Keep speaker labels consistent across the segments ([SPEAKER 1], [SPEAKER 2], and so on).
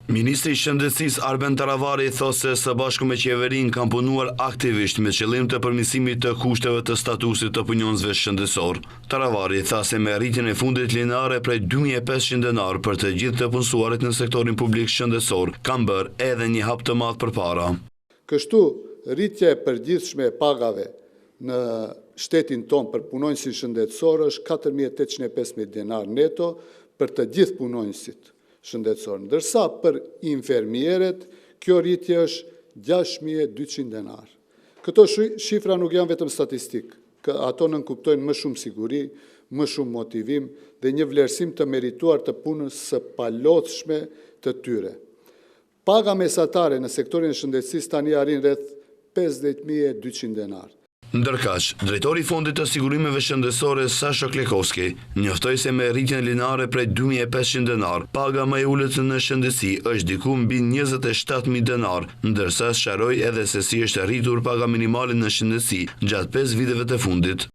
[SPEAKER 1] Ministri i Shëndetësisë Arben Taravari thotë se së bashku me qeverinë kanë punuar aktivisht me qëllim të përmirësimit të kushteve të statusit të punonjësve shëndetësor. Taravari tha se me rritjen e fundit lineare prej 2500 denar për të gjithë të punësuarit në sektorin publik shëndetësor kanë bërë edhe një hap të madh përpara.
[SPEAKER 2] Kështu, rritja e përgjithshme e pagave në shtetin ton për punonjësin shëndetësor është 4815 denar neto për të gjithë punonjësit shëndetësor, ndërsa për infermierët kjo rritje është 6200 denar. Këto shifra nuk janë vetëm statistik, ato nënkuptojnë më shumë siguri, më shumë motivim dhe një vlerësim të merituar të punës së palodhshme të tyre. Paga mesatare në sektorin e shëndetësisë tani arrin rreth 50200 denar.
[SPEAKER 1] Ndërkaq, drejtori i Fondit të Sigurimeve Shëndetësore Sasha Klekovski njoftoi se me rritjen lineare prej 2500 denar, paga më e ulët në shëndetësi është diku mbi 27000 denar, ndërsa sqaroi edhe se si është rritur paga minimale në shëndetësi gjatë 5 viteve të fundit.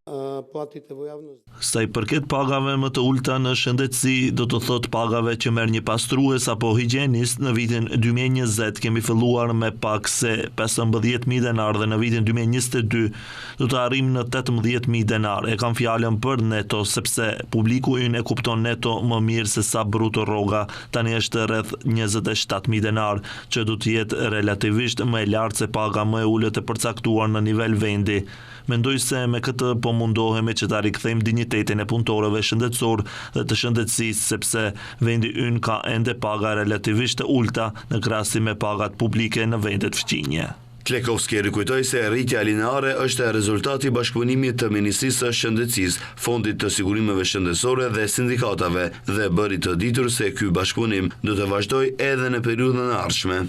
[SPEAKER 3] Sa i përket pagave më të ulta në shëndetësi, do të thot pagave që merr një pastrues apo higjienist, në vitin 2020 kemi filluar me pak se 15000 denar dhe në vitin 2022 do të arrim në 18000 denar. E kam fjalën për neto sepse publiku ynë e kupton neto më mirë se sa bruto rroga. Tani është rreth 27000 denar, që do të jetë relativisht më e lartë se paga më e ulët e përcaktuar në nivel vendi. Mendoj se me këtë po mundohemi që ta rikthejmë dinjitetin e punëtorëve shëndetësor dhe të shëndetësisë, sepse vendi ynë ka ende paga relativisht të ulta në krahasim me pagat publike në vendet fqinje.
[SPEAKER 1] Klekovski rikujtoi se rritja lineare është e rezultati i bashkëpunimit të Ministrisë së Shëndetësisë, Fondit të Sigurimeve Shëndetësore dhe sindikatave dhe bëri të ditur se ky bashkëpunim do të vazhdojë edhe në periudhën e ardhshme.